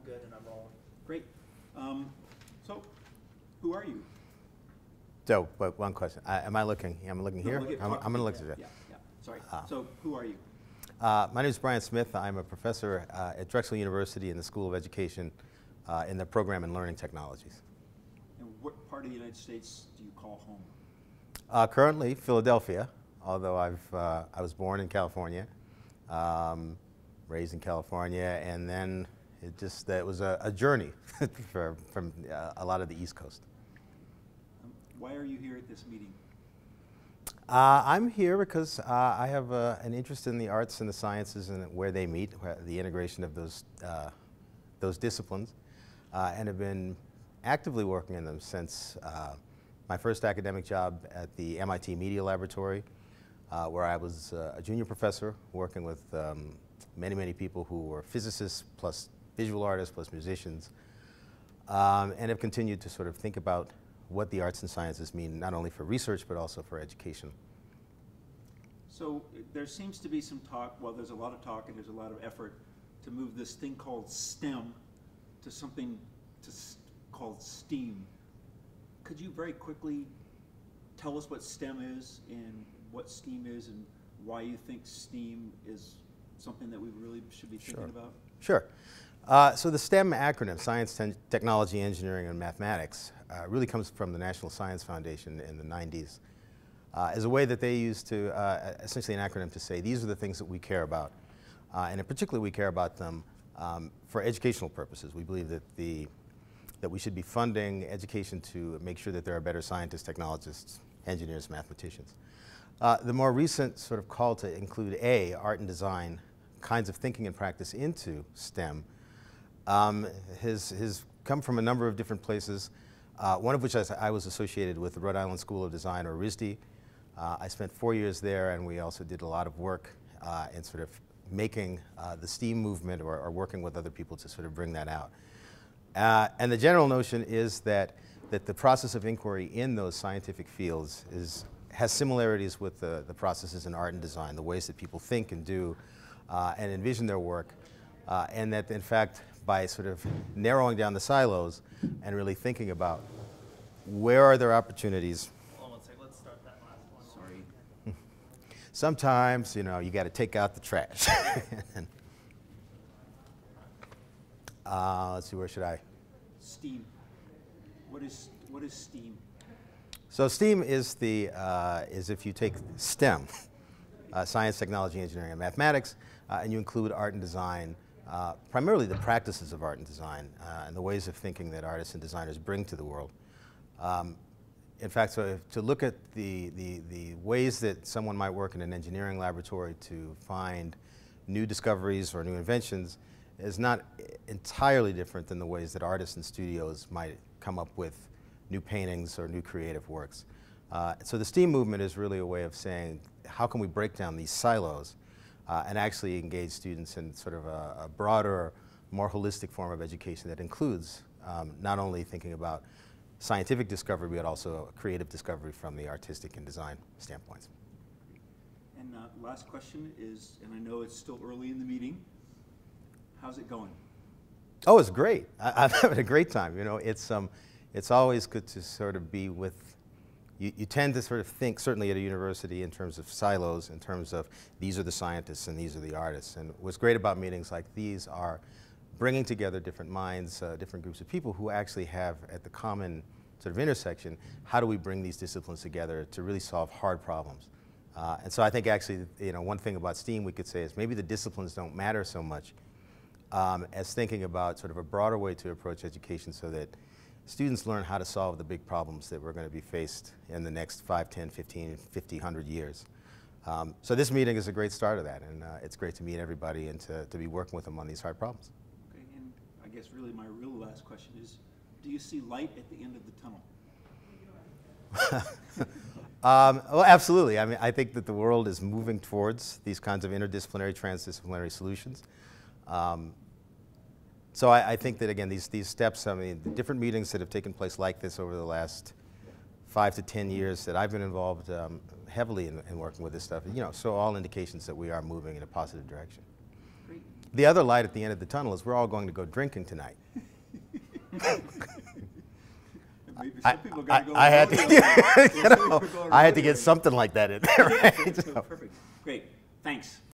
good and I'm rolling. Great. So, who are you? So, but one question. Am I looking? I'm looking here? Look at I'm going to look at it. Yeah. Sorry. So, who are you? My name is Brian Smith. I'm a professor at Drexel University in the School of Education in the program in Learning Technologies. And what part of the United States do you call home? Currently, Philadelphia, although I was born in California, raised in California, and then it was a journey from a lot of the East Coast. Why are you here at this meeting? I'm here because I have an interest in the arts and the sciences and where they meet, the integration of those disciplines, and have been actively working in them since my first academic job at the MIT Media Laboratory, where I was a junior professor working with many people who were physicists plus visual artists plus musicians, and have continued to sort of think about what the arts and sciences mean, not only for research, but also for education. So there seems to be some talk, well, there's a lot of talk and there's a lot of effort to move this thing called STEM to something called STEAM. Could you very quickly tell us what STEM is and what STEAM is and why you think STEAM is something that we really should be thinking about? Sure. So the STEM acronym, Science, Technology, Engineering, and Mathematics, really comes from the National Science Foundation in the 90s as a way that they used to, essentially an acronym to say, these are the things that we care about. And in particular, we care about them for educational purposes. We believe that we should be funding education to make sure that there are better scientists, technologists, engineers, mathematicians. The more recent sort of call to include art and design kinds of thinking and practice into STEM has come from a number of different places, one of which I was associated with the Rhode Island School of Design, or RISD. I spent 4 years there, and we also did a lot of work in sort of making the STEAM movement or working with other people to sort of bring that out. And the general notion is that the process of inquiry in those scientific fields has similarities with the processes in art and design, the ways that people think and do and envision their work, and that in fact by sort of narrowing down the silos and really thinking about where are there opportunities. Hold on one second, let's start that last one. Sorry. Sometimes, you know, you got to take out the trash. Let's see, where should I? STEAM. What is STEAM? So STEAM is is if you take STEM, science, technology, engineering, and mathematics, and you include art and design, primarily the practices of art and design, and the ways of thinking that artists and designers bring to the world. In fact, so to look at the ways that someone might work in an engineering laboratory to find new discoveries or new inventions is not entirely different than the ways that artists and studios might come up with new paintings or new creative works. So the STEAM movement is really a way of saying, how can we break down these silos and actually engage students in sort of a broader, more holistic form of education that includes not only thinking about scientific discovery, but also creative discovery from the artistic and design standpoints. And last question is, and I know it's still early in the meeting, how's it going? Oh, it's great. I'm having a great time. You know, it's always good to sort of be with. You tend to sort of think, certainly at a university, in terms of silos, in terms of these are the scientists and these are the artists. And what's great about meetings like these are bringing together different minds, different groups of people who actually have at the common sort of intersection, how do we bring these disciplines together to really solve hard problems? And so I think actually, you know, one thing about STEAM we could say is maybe the disciplines don't matter so much as thinking about sort of a broader way to approach education so that students learn how to solve the big problems that we're going to be faced in the next 5, 10, 15, 50, 100 years. So this meeting is a great start of that, and it's great to meet everybody and to be working with them on these hard problems. Okay, and I guess really my real last question is, do you see light at the end of the tunnel? Well, absolutely. I mean, I think that the world is moving towards these kinds of interdisciplinary, transdisciplinary solutions. So I think that, again, these steps, I mean, the different meetings that have taken place like this over the last 5 to 10 years that I've been involved heavily in working with this stuff, you know, so all indications that we are moving in a positive direction. Great. The other light at the end of the tunnel is we're all going to go drinking tonight. Maybe some people gotta go I had to, rodeo. I had to get something like that in there, right? Perfect. Great. Thanks.